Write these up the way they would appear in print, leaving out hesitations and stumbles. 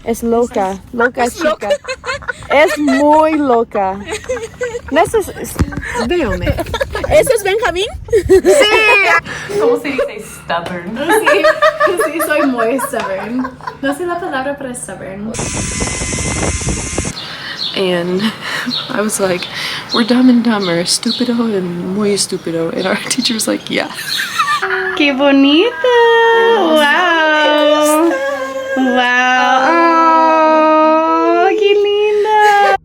Es loca. Loca chica. Es muy loca. Véame. ¿Ese es Benjamín? Sí. ¿Cómo se dice stubborn? Sí, sí, soy muy stubborn. No sé la palabra para stubborn. And I was like, we're dumb and dumber, stupido and muy stupido. And our teacher was like, yeah. ¡Qué bonito! ¡Wow! ¡Wow! ¡Oh, qué linda!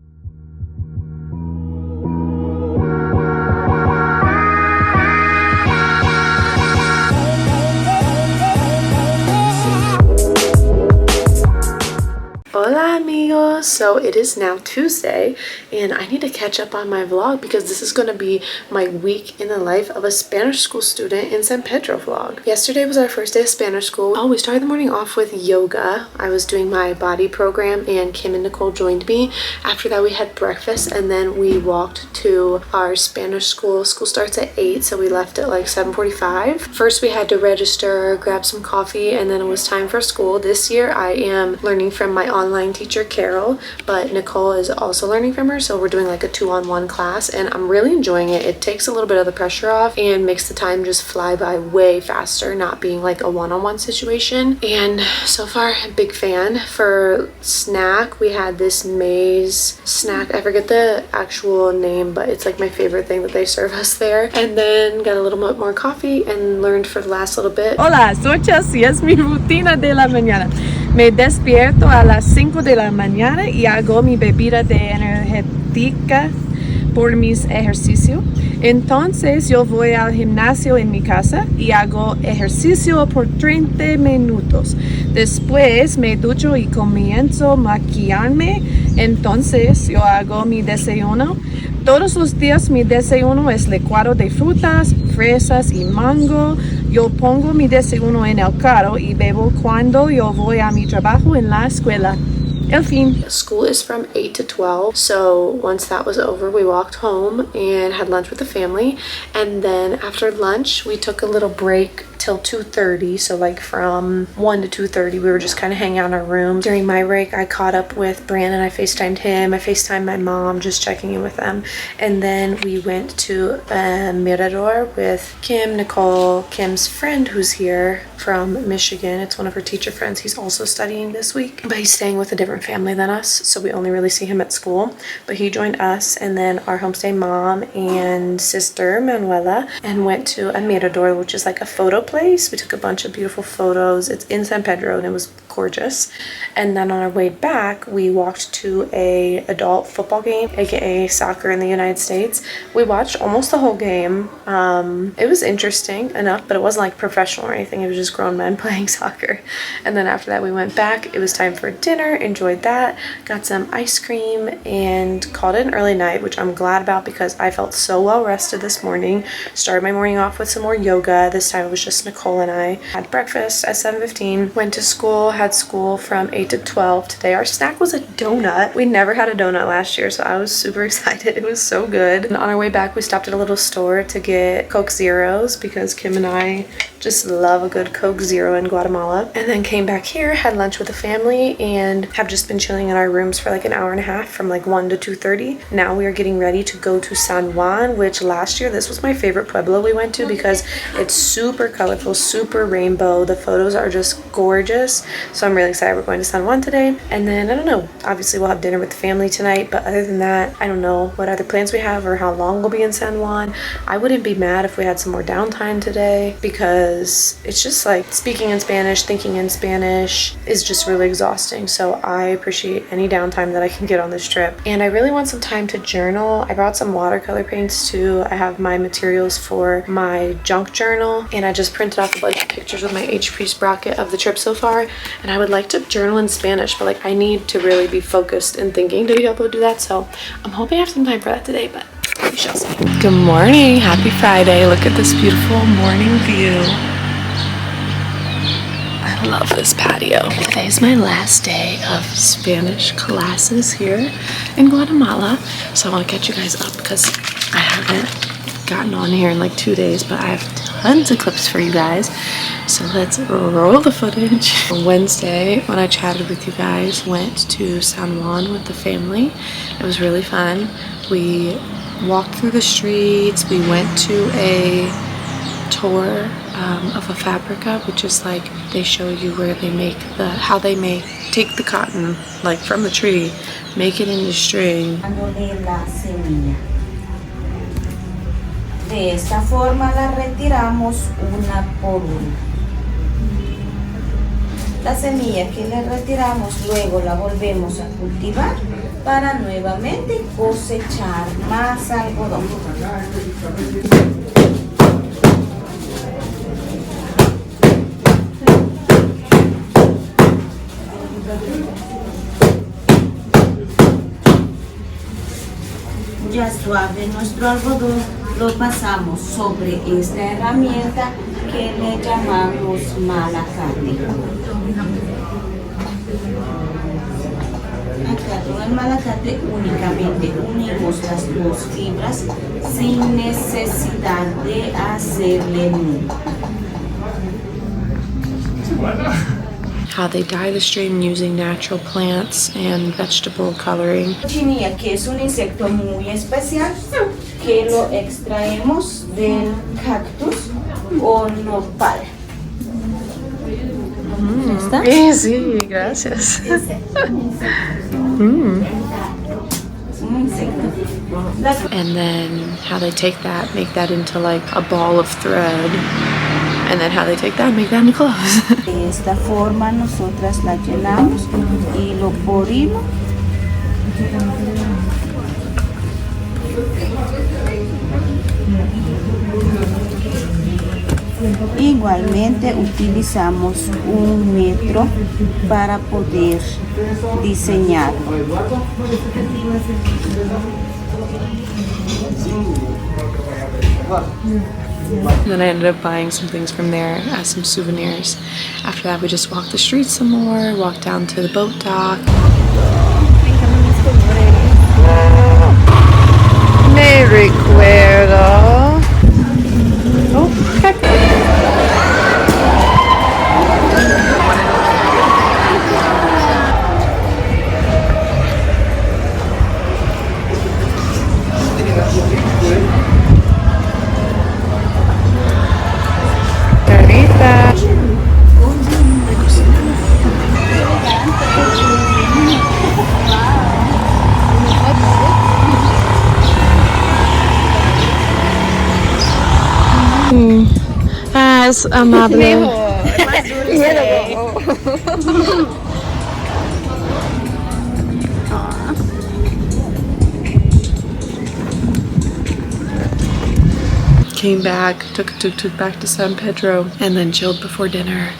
Hola amigos! So it is now Tuesday and I need to catch up on my vlog because this is going to be my week in the life of a Spanish school student in San Pedro vlog. Yesterday was our first day of Spanish school. Oh, we started the morning off with yoga. I was doing my body program and Kim and Nicole joined me. After that we had breakfast and then we walked to our Spanish school. School starts at 8, so we left at like 7:45. First we had to register, grab some coffee, and then it was time for school. This year I am learning from my online teacher Carol, but Nicole is also learning from her, so we're doing like a 2-on-1 class and I'm really enjoying it. It takes a little bit of the pressure off and makes the time just fly by way faster, not being like a one-on-one situation. And so far a big fan. For snack we had this maize snack. I forget the actual name, but it's like my favorite thing that they serve us there. And then got a little bit more coffee and learned for the last little bit. Hola, soy Chelsea. Es mi rutina de la mañana. Me despierto a las 5 de la mañana y hago mi bebida de energética por mis ejercicios. Entonces yo voy al gimnasio en mi casa y hago ejercicio por 30 minutos. Después me ducho y comienzo a maquillarme. Entonces yo hago mi desayuno. Todos los días mi desayuno es licuado de frutas, fresas y mango. Yo pongo mi desayuno en el carro y bebo cuando yo voy a mi trabajo en la escuela. El fin. School is from 8 to 12, so once that was over we walked home and had lunch with the family, and then after lunch we took a little break till 2:30, so like from 1 to 2:30 we were just kind of hanging out in our room. During my break I caught up with Brandon. I FaceTimed him, I FaceTimed my mom, just checking in with them, and then we went to Mirador with Kim, Nicole, Kim's friend who's here from Michigan. It's one of her teacher friends. He's also studying this week, but he's staying with a different family than us, so we only really see him at school, but he joined us and then our homestay mom and sister Manuela, and went to a Mirador, which is like a photo place. We took a bunch of beautiful photos. It's in San Pedro and it was gorgeous. And then on our way back we walked to a adult football game, aka soccer in the United States. We watched almost the whole game. It was interesting enough, but it wasn't like professional or anything. It was just grown men playing soccer. And then after that we went back. It was time for dinner. Enjoyed that, got some ice cream, and called it an early night, which I'm glad about because I felt so well rested this morning. Started my morning off with some more yoga. This time it was just Nicole and I. Had breakfast at 7:15, went to school, had school from 8 to 12. Today our snack was a donut. We never had a donut last year, so I was super excited. It was so good. And on our way back we stopped at a little store to get Coke Zeros because Kim and I just love a good Coke Zero in Guatemala. And then came back here, had lunch with the family, and have just been chilling in our rooms for like an hour and a half from like 1 to 2:30. Now we are getting ready to go to San Juan, which last year this was my favorite pueblo we went to because it's super colorful, super rainbow. The photos are just gorgeous. So I'm really excited we're going to San Juan today. And then I don't know, obviously we'll have dinner with the family tonight, but other than that I don't know what other plans we have or how long we'll be in San Juan. I wouldn't be mad if we had some more downtime today because it's just like speaking in Spanish, thinking in Spanish is just really exhausting. So I appreciate any downtime that I can get on this trip. And I really want some time to journal. I brought some watercolor paints too. I have my materials for my junk journal, and I just printed off a bunch of pictures with my HP Sprocket of the trip so far. And I would like to journal in Spanish, but like I need to really be focused and thinking to be able to do that. So I'm hoping I have some time for that today, but we shall see. Good morning, happy Friday. Look at this beautiful morning view. I love this patio. Today's my last day of Spanish classes here in Guatemala, so I want to catch you guys up because I haven't gotten on here in like 2 days, but I have tons of clips for you guys. So let's roll the footage. On Wednesday, when I chatted with you guys, went to San Juan with the family. It was really fun. We walked through the streets. We went to a tour of a fabrica, which is like they show you where they make how they take the cotton like from the tree, make it into string. De esta forma la retiramos una por una. La semilla que le retiramos luego la volvemos a cultivar para nuevamente cosechar más algodón. Ya suave nuestro algodón, lo pasamos sobre esta herramienta que le llamamos malacate. Acá con el malacate únicamente unimos las dos fibras sin necesidad de hacerle nudo. How they dye the string using natural plants and vegetable coloring. Cochinilla, que es un insecto muy especial que lo extraemos del cactus o nopal. ¿Está? Sí, gracias. Un insecto. And then how they take that, make that into like a ball of thread. And then how they take that and make that into clothes. De esta forma nosotras la llenamos y lo porimos. Igualmente utilizamos 1 metro para poder diseñar. And then I ended up buying some things from there as some souvenirs. After that, we just walked the streets some more, walked down to the boat dock. Me recuerdo. Oh, heck. Es amable. Came back, took a tuk-tuk back to San Pedro, and then chilled before dinner.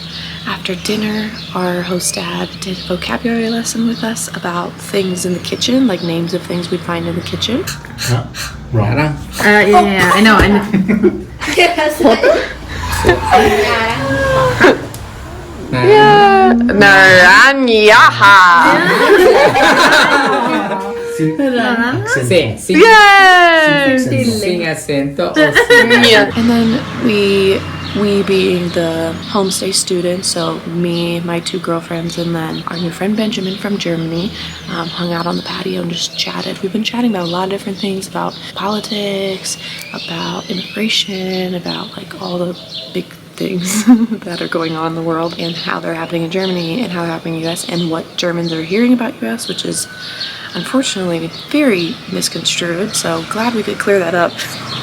After dinner, our host dad did a vocabulary lesson with us about things in the kitchen, like names of things we'd find in the kitchen. Wrong. Yeah, I know. Yeah. Naranyaha. Sin acento. And then we being the homestay students, so me, my 2 girlfriends, and then our new friend Benjamin from Germany, hung out on the patio and just chatted. We've been chatting about a lot of different things, about politics, about immigration, about like all the big things that are going on in the world and how they're happening in Germany and how they're happening in the US and what Germans are hearing about US, which is unfortunately very misconstrued. So glad we could clear that up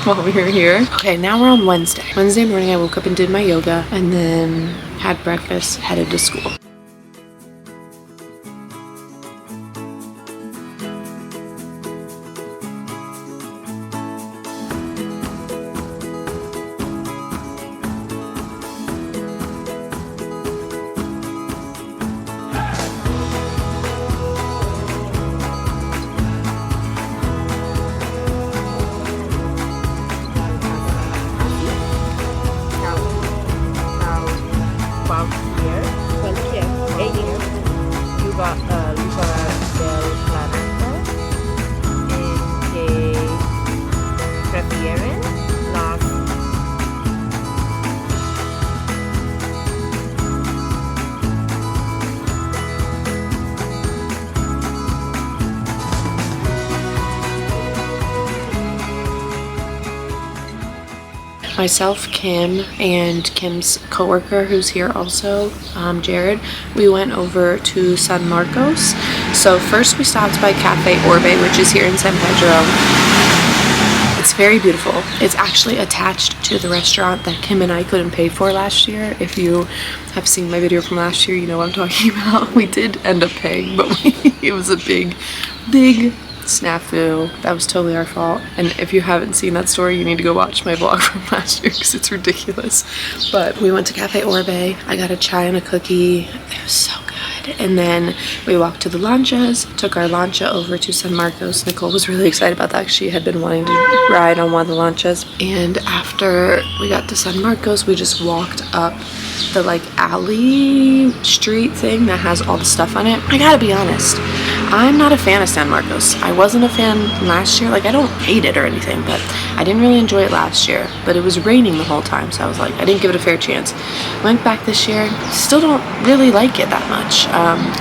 while we were here. Okay, now we're on Wednesday. Wednesday morning I woke up and did my yoga and then had breakfast, headed to school. myself, Kim, and Kim's coworker who's here also, Jared, we went over to San Marcos. So first we stopped by Cafe Orbe, which is here in San Pedro. It's very beautiful. It's actually attached to the restaurant that Kim and I couldn't pay for last year. If you have seen my video from last year, you know what I'm talking about. We did end up paying, but it was a big snafu. That was totally our fault. And if you haven't seen that story, you need to go watch my vlog from last year because it's ridiculous. But we went to Cafe Orbe. I got a chai and a cookie. It was so good. And then we walked to the lanchas, took our lancha over to San Marcos. Nicole was really excited about that because she had been wanting to ride on one of the lanchas. And after we got to San Marcos, we just walked up the like alley street thing that has all the stuff on it. I gotta be honest, I'm not a fan of San Marcos. I wasn't a fan last year. Like, I don't hate it or anything, but I didn't really enjoy it last year. But it was raining the whole time, so I was like, I didn't give it a fair chance. Went back this year, still don't really like it that much.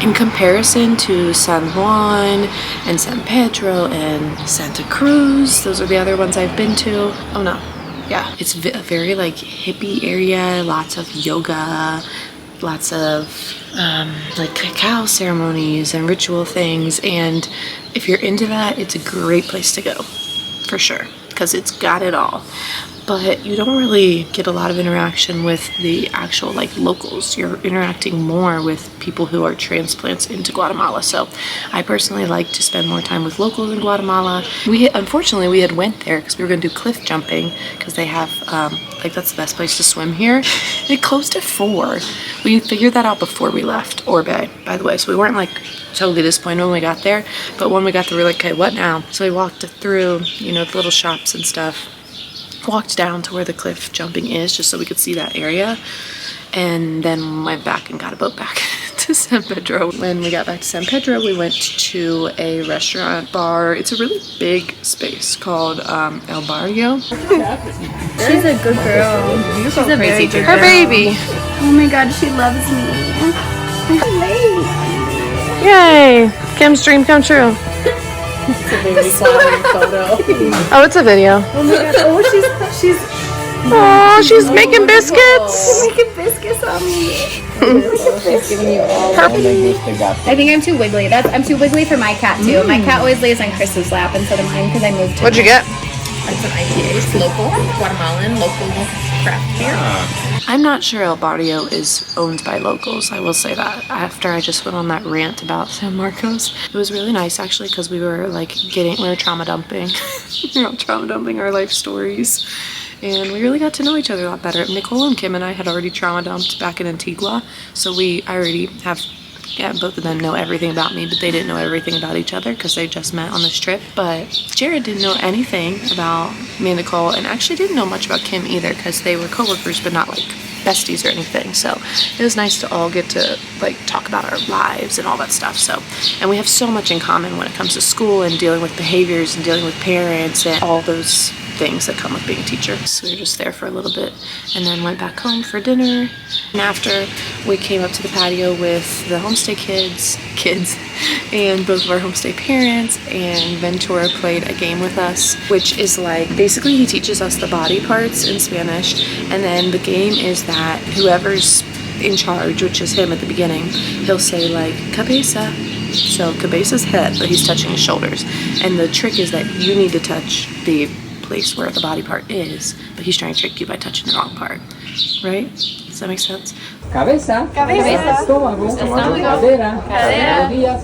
In comparison to San Juan and San Pedro and Santa Cruz, those are the other ones I've been to. Oh no, yeah, it's a very like hippie area, lots of yoga, lots of like cacao ceremonies and ritual things, and if you're into that, it's a great place to go for sure because it's got it all. But you don't really get a lot of interaction with the actual like locals. You're interacting more with people who are transplants into Guatemala. So I personally like to spend more time with locals in Guatemala. Unfortunately we had went there because we were going to do cliff jumping because they have like that's the best place to swim here. And it closed at 4. We figured that out before we left Orbe, by the way. So we weren't like totally disappointed when we got there. But when we got there, we were like, okay, what now? So we walked through, you know, the little shops and stuff. Walked down to where the cliff jumping is just so we could see that area, and then went back and got a boat back to San Pedro. When we got back to San Pedro, we went to a restaurant bar. It's a really big space called El Barrio. She's a good girl. She's a very good girl. Her baby. Oh my god, she loves me. Yay! Kim's dream come true. It's a very sad photo. Oh, it's a video. Oh my god, oh she's Oh, she's making biscuits. making biscuits on me. She's giving you all I think I'm too wiggly. I'm too wiggly for my cat too. My cat always lays on Chris's lap instead of mine because I moved to What'd you get? It's an IPA. It's local, Guatemalan, local craft beer. I'm not sure El Barrio is owned by locals. I will say that. After I just went on that rant about San Marcos, it was really nice actually because we were like we were trauma dumping. We were all trauma dumping our life stories. And we really got to know each other a lot better. Nicole and Kim and I had already trauma dumped back in Antigua. So I already have, both of them know everything about me, but they didn't know everything about each other because they just met on this trip. But Jared didn't know anything about me and Nicole, and actually didn't know much about Kim either because they were coworkers, but not like besties or anything. So it was nice to all get to like talk about our lives and all that stuff. So, and we have so much in common when it comes to school and dealing with behaviors and dealing with parents and all those things that come with being a teacher. So we were just there for a little bit and then went back home for dinner. And after, we came up to the patio with the homestay kids and both of our homestay parents, and Ventura played a game with us, which is like, basically he teaches us the body parts in Spanish, and then the game is that whoever's in charge, which is him at the beginning, he'll say like cabeza. So cabeza's head, but he's touching his shoulders. And the trick is that you need to touch the place where the body part is, but he's trying to trick you by touching the wrong part, right? Does that make sense? Cabeza, estómago, cadera,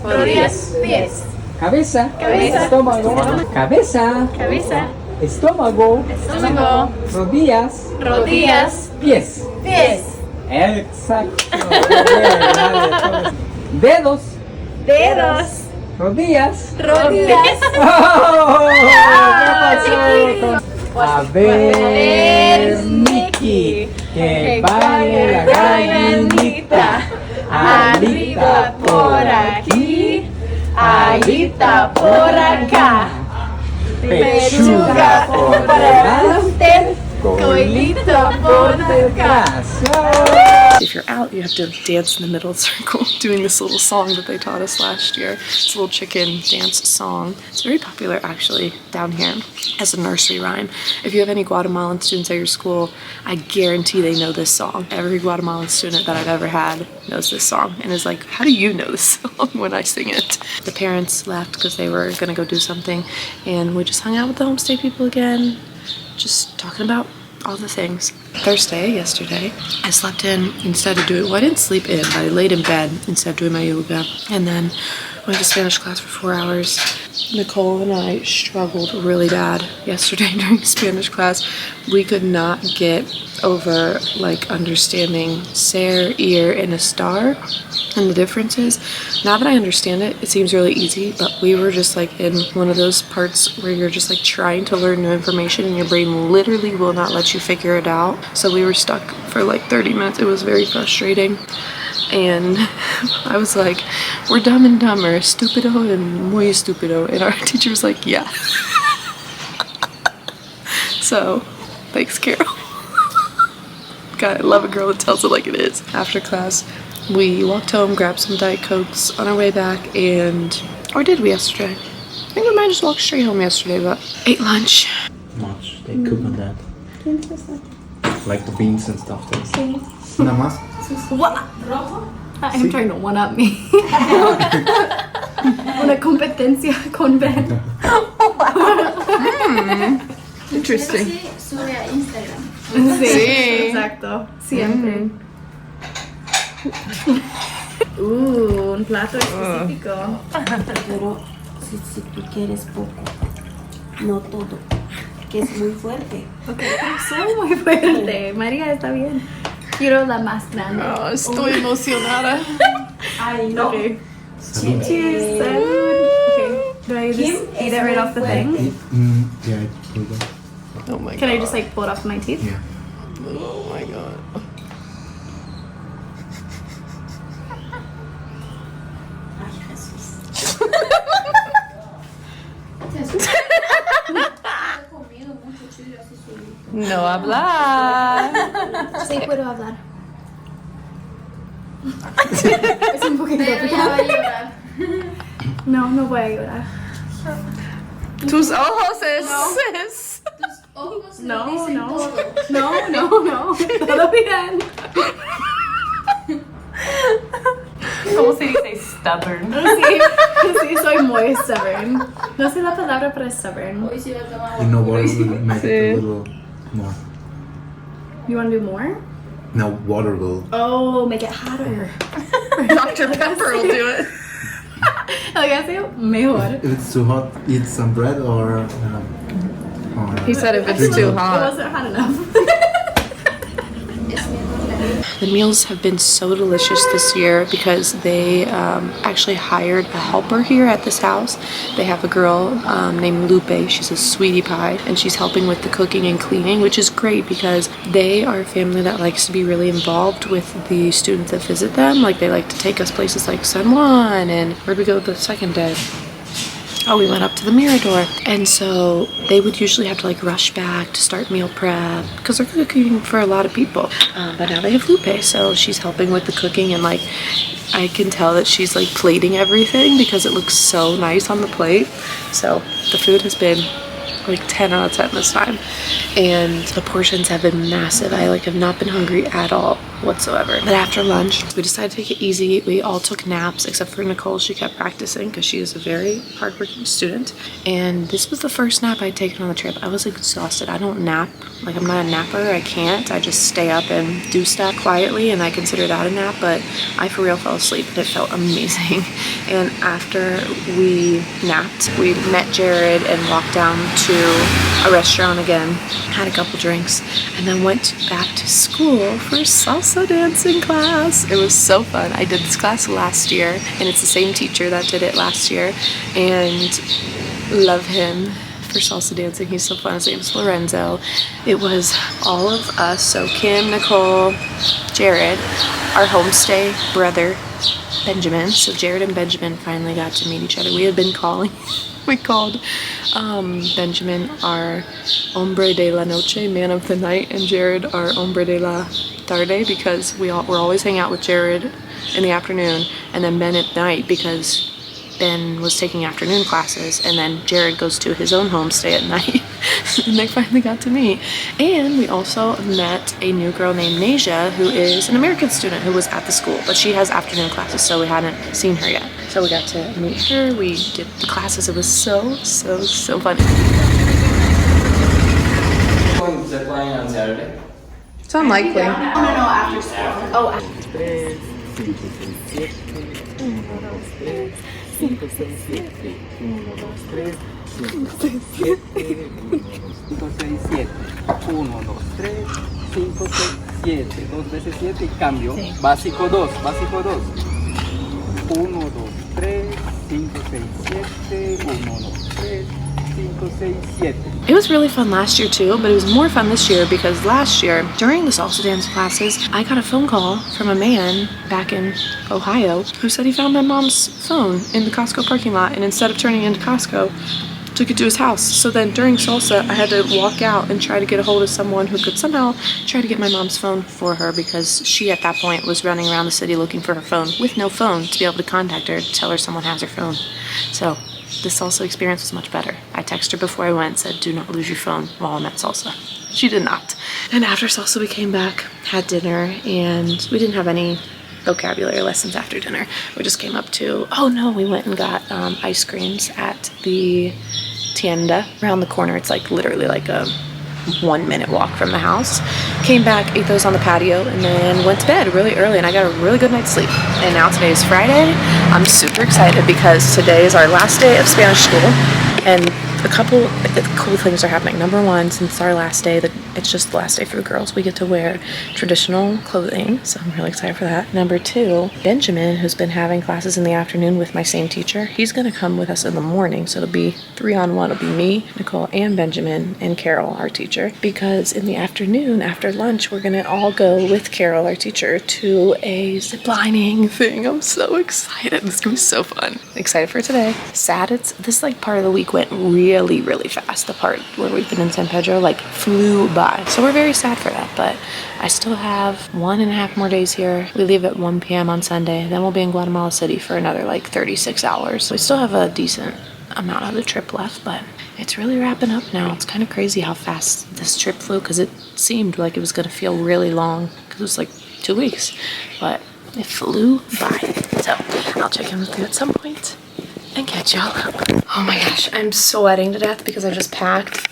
rodillas, pies. Cabeza, estómago, cabeza, estómago, rodillas, pies. Exacto. Dedos, rodillas. Oh, ¿qué pasó? A ver, Mickey, que baile la gallinita. Alita por aquí, alita por acá. Pechuga por delante, Colita por detrás. If you're out, you have to dance in the middle circle, doing this little song that they taught us last year. It's a little chicken dance song. It's very popular actually down here as a nursery rhyme. If you have any Guatemalan students at your school, I guarantee they know this song. Every Guatemalan student that I've ever had knows this song and is like, how do you know this song when I sing it? The parents left because they were gonna go do something, and we just hung out with the homestay people again, just talking about all the things. Thursday, yesterday, I slept in instead of doing, well, I didn't sleep in, but I laid in bed instead of doing my yoga, and then went to Spanish class for 4 hours. Nicole and I struggled really bad yesterday during Spanish class. We could not get over like understanding ser, ir, and a star and the differences. Now that I understand it, it seems really easy, but we were just like in one of those parts where you're just like trying to learn new information and your brain literally will not let you figure it out. So we were stuck for like 30 minutes. It was very frustrating. And I was like, we're dumb and dumber, stupido and muy stupido. And our teacher was like, yeah. So, thanks, Carol. God, I love a girl that tells it like it is. After class, we walked home, grabbed some Diet Cokes on our way back, and, or did we yesterday? I think we might just walk straight home yesterday, but ate lunch. Much they cook on that. Like the beans and stuff. Nada más. I'm trying to one up me. Una competencia con Ben. Interesting. Sube a Instagram. Sí. Exacto. Siempre. Un plato específico. Pero si tú quieres poco, no todo, que es muy fuerte. Soy muy fuerte. María está bien. Quiero la más grande. Oh, estoy emocionada. Ay, no. Okay. Salud. Cheers. Okay. Do I just eat it right off the thing? Yeah, here you go. Oh my god. Can I just like pull it off my teeth? Yeah. Oh my god. Ay, Jesús. No hablar. Sí, puedo hablar. Es un poquito picante. No, no voy a llorar. Tus ojos es. No, no. No. Todo bien. ¿Cómo se dice stubborn? Sí, soy muy stubborn. No sé la palabra para stubborn. You know what will make it a little more. You want to do more? No, water will. Oh, make it hotter. Dr. Pepper will do it. Lo que hace mejor. If it's too hot, eat some bread or. He said if it's too It hot. wasn't hot enough. The meals have been so delicious this year because they actually hired a helper here at this house. They have a girl named Lupe. She's a sweetie pie, and she's helping with the cooking and cleaning, which is great because they are a family that likes to be really involved with the students that visit them. Like, they like to take us places like San Juan, and where'd we go the second day? Oh, we went up to the Mirador. And so they would usually have to like rush back to start meal prep because they're cooking for a lot of people. But now they have Lupe, so she's helping with the cooking, and like I can tell that she's like plating everything because it looks so nice on the plate. So the food has been like 10 out of 10 this time, and the portions have been massive. I like have not been hungry at all whatsoever. But after lunch, we decided to take it easy. We all took naps except for Nicole. She kept practicing because she is a very hardworking student, and this was the first nap I'd taken on the trip. I was exhausted. I don't nap. Like, I'm not a napper. I can't. I just stay up and do stuff quietly, and I consider that a nap, but I for real fell asleep, and it felt amazing. And after we napped, we met Jared and walked down to a restaurant again, had a couple drinks, and then went back to school for salsa dancing class. It was so fun. I did this class last year, and it's the same teacher that did it last year, and love him. for salsa dancing. He's so fun. His name's Lorenzo. It was all of us, so Kim, Nicole, Jared, our homestay brother, Benjamin. So Jared and Benjamin finally got to meet each other. We had been calling, we called Benjamin our hombre de la noche, man of the night, and Jared our hombre de la tarde, because we're always hanging out with Jared in the afternoon and then Ben at night, because Ben was taking afternoon classes, and then Jared goes to his own homestay at night. And they finally got to meet. And we also met a new girl named Nasia, who is an American student who was at the school, but she has afternoon classes, so we hadn't seen her yet. So we got to meet her, we did the classes. It was so fun. Going zip line on Saturday? It's unlikely. No, after school. Oh, after. 5, 6, 7, 1, 2, 3, 5, 6, 7, 1, 2, 3, 5, 6, 7, 2 veces 7 y cambio. Básico 2, básico 2. 1, 2, 3, 5, 6, 7, 1, 2, 3, 5, 6, 7. It was really fun last year too, but it was more fun this year because last year, during the salsa dance classes, I got a phone call from a man back in Ohio who said he found my mom's phone in the Costco parking lot, and instead of turning it into Costco, took it to his house. So then during salsa, I had to walk out and try to get a hold of someone who could somehow try to get my mom's phone for her, because she at that point was running around the city looking for her phone with no phone to be able to contact her to tell her someone has her phone. So this salsa experience was much better. I texted her before I went, said, do not lose your phone while I'm at salsa. She did not. And after salsa, we came back, had dinner, and we didn't have any vocabulary lessons after dinner. We just came up to, oh no, we went and got ice creams at the tienda around the corner. It's like literally like a 1-minute walk from the house. Came back, ate those on the patio, and then went to bed really early, and I got a really good night's sleep. And now today is Friday. I'm super excited because today is our last day of Spanish school, and a couple cool things are happening. Number one, since it's our last day, it's just the last day for the girls, we get to wear traditional clothing, so I'm really excited for that. Number two, Benjamin, who's been having classes in the afternoon with my same teacher, he's gonna come with us in the morning, so it'll be 3-on-1. It'll be me, Nicole, and Benjamin, and Carol, our teacher, because in the afternoon, after lunch, we're gonna all go with Carol, our teacher, to a ziplining thing. I'm so excited. This is gonna be so fun. Excited for today. Sad this like part of the week went really fast. The part where we've been in San Pedro like flew by. So we're very sad for that, but I still have 1.5 more days here. We leave at 1 p.m. on Sunday. Then we'll be in Guatemala City for another like 36 hours. We still have a decent amount of the trip left, but it's really wrapping up now. It's kind of crazy how fast this trip flew, because it seemed like it was going to feel really long because it was like 2 weeks, but it flew by. So I'll check in with you at some point and catch y'all up. Oh my gosh, I'm sweating to death because I just packed,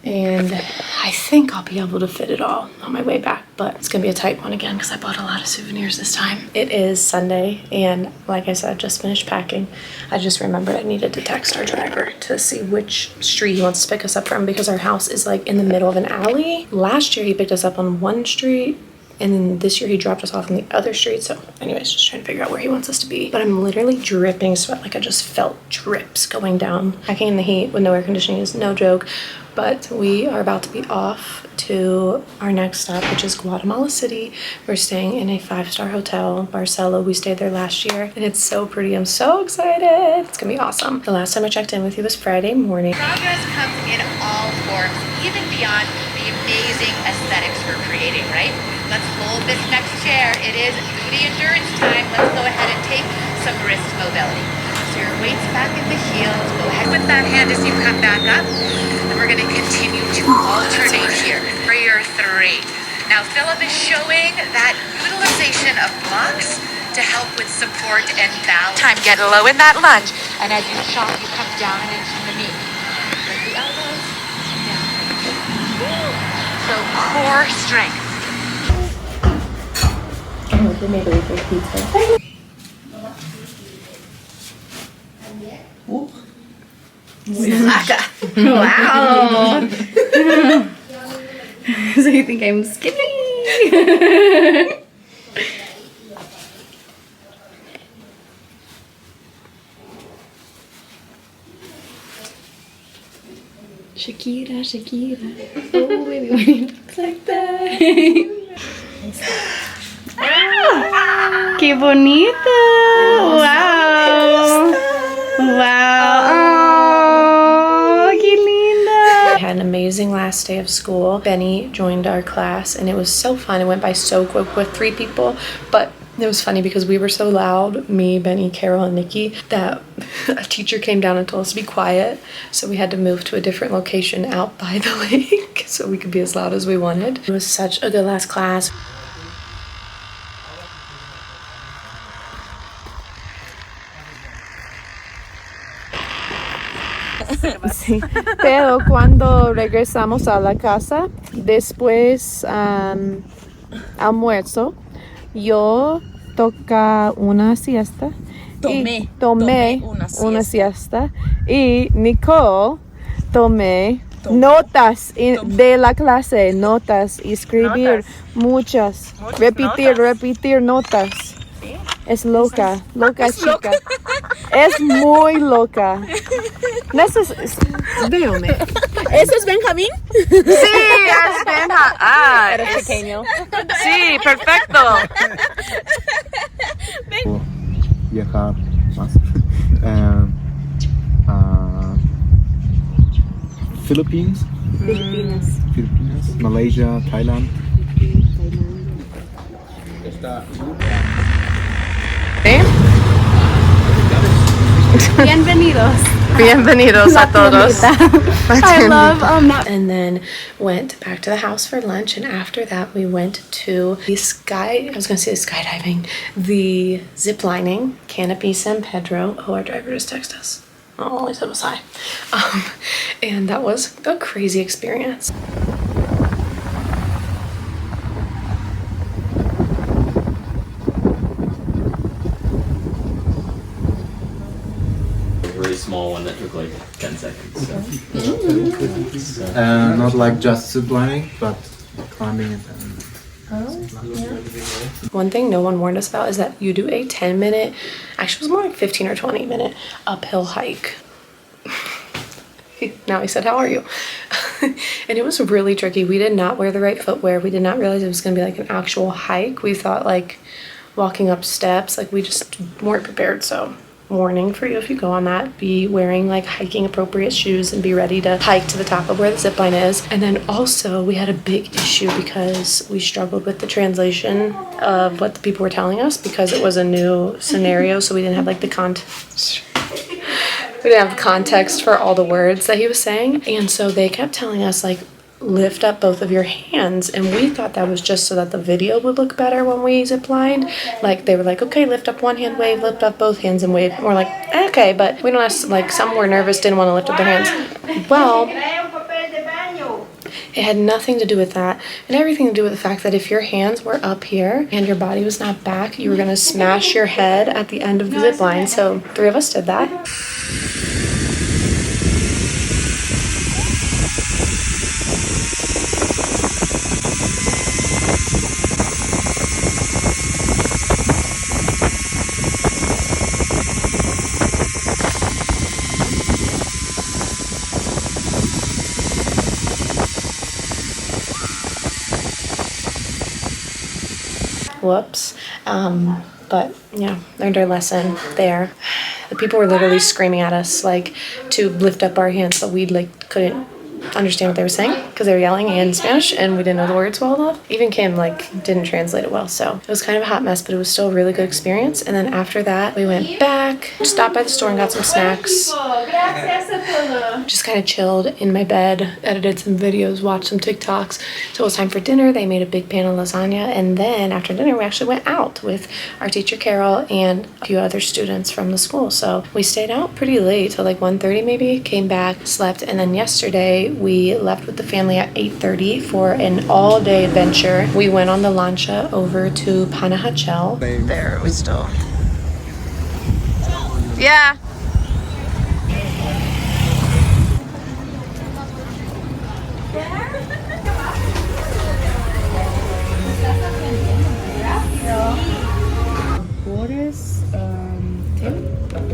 and I think I'll be able to fit it all on my way back, but it's gonna be a tight one again because I bought a lot of souvenirs this time. It is Sunday, and like I said, just finished packing. I just remembered I needed to text our driver to see which street he wants to pick us up from, because our house is like in the middle of an alley. Last year he picked us up on one street, and then this year he dropped us off on the other street. So anyways, just trying to figure out where he wants us to be. But I'm literally dripping sweat. Like I just felt drips going down. Packing in the heat with no air conditioning is no joke. But we are about to be off to our next stop, which is Guatemala City. We're staying in a 5-star hotel, Barcelo. We stayed there last year, and it's so pretty. I'm so excited. It's gonna be awesome. The last time I checked in with you was Friday morning. Progress comes in all forms, even beyond the amazing aesthetics we're creating, right? Let's hold this next chair. It is booty endurance time. Let's go ahead and take some wrist mobility. So your weight's back in the heels. Go ahead with that hand as you come back up. And we're gonna continue to alternate here. Warrior 3. Now Philip is showing that utilization of blocks to help with support and balance. Time, get low in that lunge. And as you chop, you come down and into the knee. Lift the elbows and down. Woo. So core strength. Oh, maybe we take pizza. Wow. So you think I'm skinny? Shakira, Shakira. Oh, baby, when you look like that. ¡Qué bonita! ¡Wow! ¡Wow! ¡Oh, qué linda! We had an amazing last day of school. Benny joined our class and it was so fun. It went by so quick with 3 people, but it was funny because we were so loud, me, Benny, Carol, and Nikki, that a teacher came down and told us to be quiet. So we had to move to a different location out by the lake so we could be as loud as we wanted. It was such a good last class. Sí. Pero cuando regresamos a la casa, después almuerzo, yo toca una siesta. Tomé una siesta. Y Nicole tomé notas de la clase, notas, y escribir muchas, repetir notas. Es loca chica. Es muy loca. ¿Eso es Benjamín? Sí, es Benjamín. Ah, eres pequeño. Sí, perfecto. Viajar más. Philippines, Malaysia, Thailand. Bienvenidos a todos. I love that. And then went back to the house for lunch, and after that we went to the skydiving, the zip lining, Canopy San Pedro. Oh, our driver just texted us. Oh, all he said was hi. And that was a crazy experience. Small one that took like 10 seconds. So. Not like just zip lining, but climbing it. One thing no one warned us about is that you do a 10-minute, actually it was more like 15 or 20-minute uphill hike. Now he said, how are you? And it was really tricky. We did not wear the right footwear. We did not realize it was going to be like an actual hike. We thought like walking up steps, like we just weren't prepared. So warning for you, if you go on that, be wearing like hiking appropriate shoes and be ready to hike to the top of where the zip line is. And then also we had a big issue because we struggled with the translation of what the people were telling us because it was a new scenario, so we didn't have like the context. We didn't have the context for all the words that he was saying, and so they kept telling us like lift up both of your hands, and we thought that was just so that the video would look better when we ziplined. Like they were like, okay, lift up one hand, wave, lift up both hands and wave. And we're like, okay, but we don't have, like, some were nervous, didn't want to lift up their hands. Well, it had nothing to do with that, and everything to do with the fact that if your hands were up here and your body was not back, you were going to smash your head at the end of the zip line. So 3 of us did that. Whoops. But yeah, learned our lesson there. The people were literally screaming at us like to lift up our hands, but we like couldn't understand what they were saying because they were yelling in Spanish and we didn't know the words well enough. Even Kim like didn't translate it well, so it was kind of a hot mess, but it was still a really good experience. And then after that we went back, stopped by the store and got some snacks, just kind of chilled in my bed, edited some videos, watched some TikToks. So it was time for dinner. They made a big pan of lasagna, and then after dinner we actually went out with our teacher Carol and a few other students from the school. So we stayed out pretty late till like 1:30 maybe, came back, slept, and then yesterday we left with the family at 8:30 for an all-day adventure. We went on the lancha over to Panajachel. There we still. Yeah.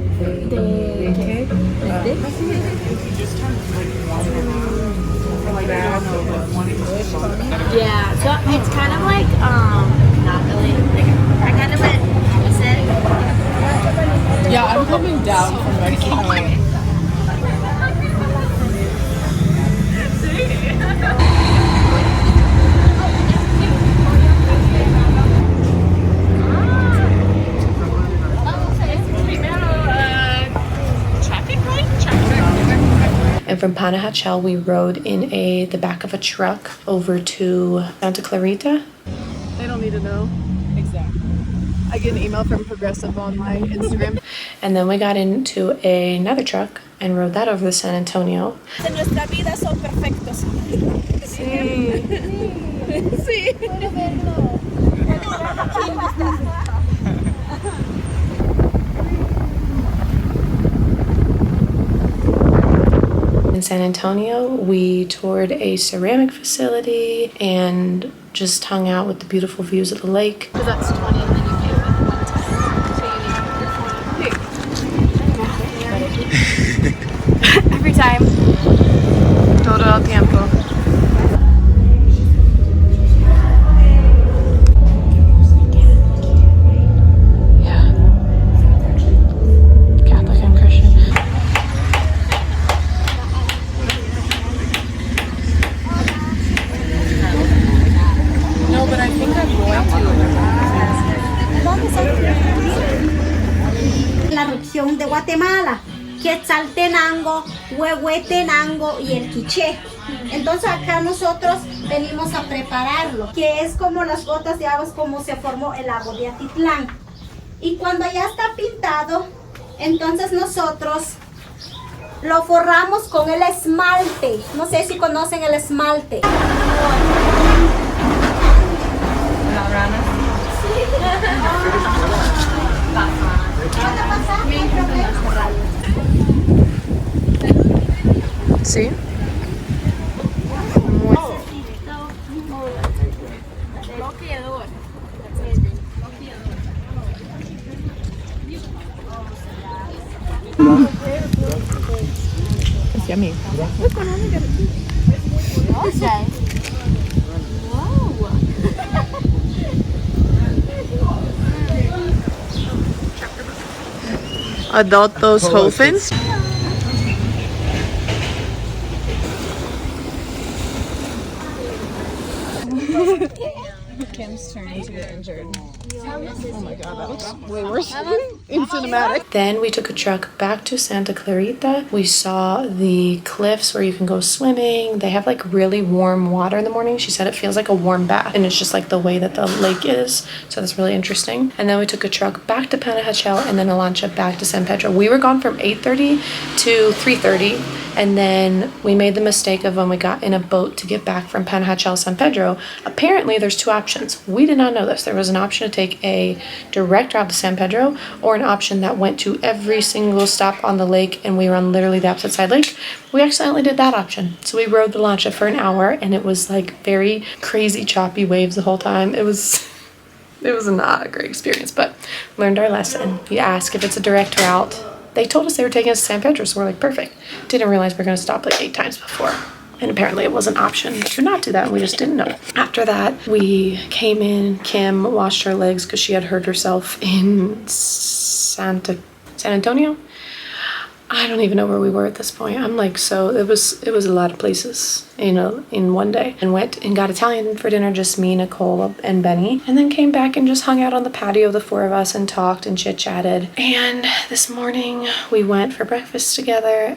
¿De qué? Yeah, so it's kind of like not really like I kind of went opposite. Yeah, I'm coming down from Mexico. And from Panajachel, we rode in the back of a truck over to Santa Clarita. They don't need to know. Exactly. I get an email from Progressive on my Instagram. And then we got into another truck and rode that over to San Antonio. En nuestra vida son perfectos. Sí. Sí. In San Antonio, we toured a ceramic facility and just hung out with the beautiful views of the lake. That's 20 and then you pay with one time. So you need every time. Todo el tiempo. Yeah. Catholic and Christian. No, but I think I'm going to. La región de Guatemala, Quetzaltenango, Huehuetenango y el Quiché. Entonces acá nosotros venimos a prepararlo, que es como las gotas de agua, es como se formó el lago de Atitlan. Y cuando ya está pintado, entonces nosotros lo forramos con el esmalte. No sé si conocen el esmalte. Sí. It's yummy. Adultos Hofens. Kim's turning to get injured. Oh my god, that looks way worse in cinematic. Then we took a truck back to Santa Clarita. We saw the cliffs where you can go swimming. They have like really warm water in the morning. She said it feels like a warm bath, and it's just like the way that the lake is. So that's really interesting. And then we took a truck back to Panajachel and then a lancha back to San Pedro. We were gone from 8:30 to 3:30. And then we made the mistake of when we got in a boat to get back from Panajachel, San Pedro. Apparently there's two options. We did not know this. There was an option to take a direct route to San Pedro or an option that went to every single stop on the lake, and we were on literally the opposite side lake. We accidentally did that option. So we rode the lancha for an hour, and it was like very crazy choppy waves the whole time. It was not a great experience, but learned our lesson. We asked if it's a direct route. They told us they were taking us to San Pedro, so we're like, perfect. Didn't realize we were going to stop like 8 times before. And apparently it was an option to not do that. We just didn't know. After that, we came in. Kim washed her legs because she had hurt herself in San Antonio. I don't even know where we were at this point. I'm like, so it was a lot of places, you know, in one day. And went and got Italian for dinner, just me, Nicole, and Benny. And then came back and just hung out on the patio, the 4 of us, and talked and chit-chatted. And this morning we went for breakfast together.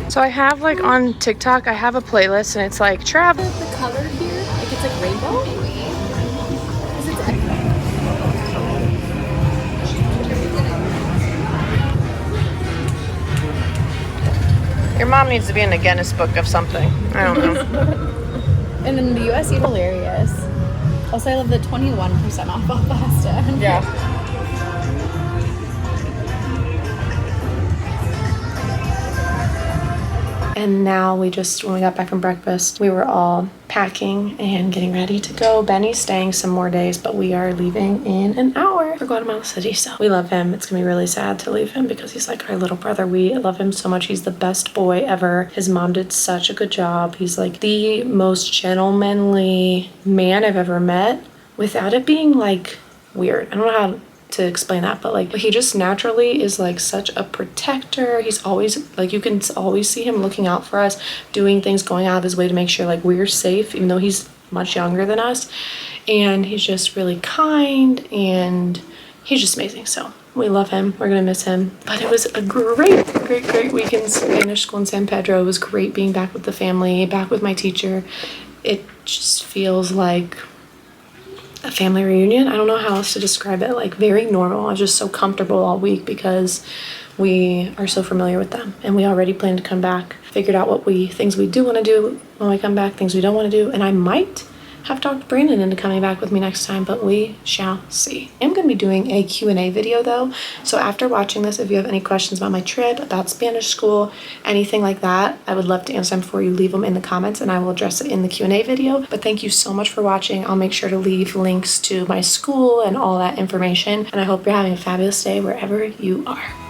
So I have like on TikTok, I have a playlist and it's like travel. The color here, like it's like rainbow. Your mom needs to be in the Guinness Book of something. I don't know. And in the US, eat hilarious. Also, I love the 21% off all pasta. Yeah. And now when we got back from breakfast, we were all packing and getting ready to go. Benny's staying some more days, but we are leaving in an hour for Guatemala City. So we love him. It's gonna be really sad to leave him because he's like our little brother. We love him so much. He's the best boy ever. His mom did such a good job. He's like the most gentlemanly man I've ever met without it being like weird. I don't know how to explain that, but like he just naturally is like such a protector. He's always like, you can always see him looking out for us, doing things, going out of his way to make sure like we're safe, even though he's much younger than us. And he's just really kind and he's just amazing. So we love him. We're gonna miss him. But it was a great week in Spanish school in San Pedro. It was great being back with the family, back with my teacher. It just feels like a family reunion. I don't know how else to describe it. Like very normal. I was just so comfortable all week because we are so familiar with them and we already plan to come back. Figured out what things we do want to do when we come back, things we don't want to do, and I might have talked Brandon into coming back with me next time, but we shall see. I'm going to be doing a Q&A video though, so after watching this, if you have any questions about my trip, about Spanish school, anything like that, I would love to answer them for you. Leave them in the comments and I will address it in the Q&A video. But thank you so much for watching. I'll make sure to leave links to my school and all that information, and I hope you're having a fabulous day wherever you are.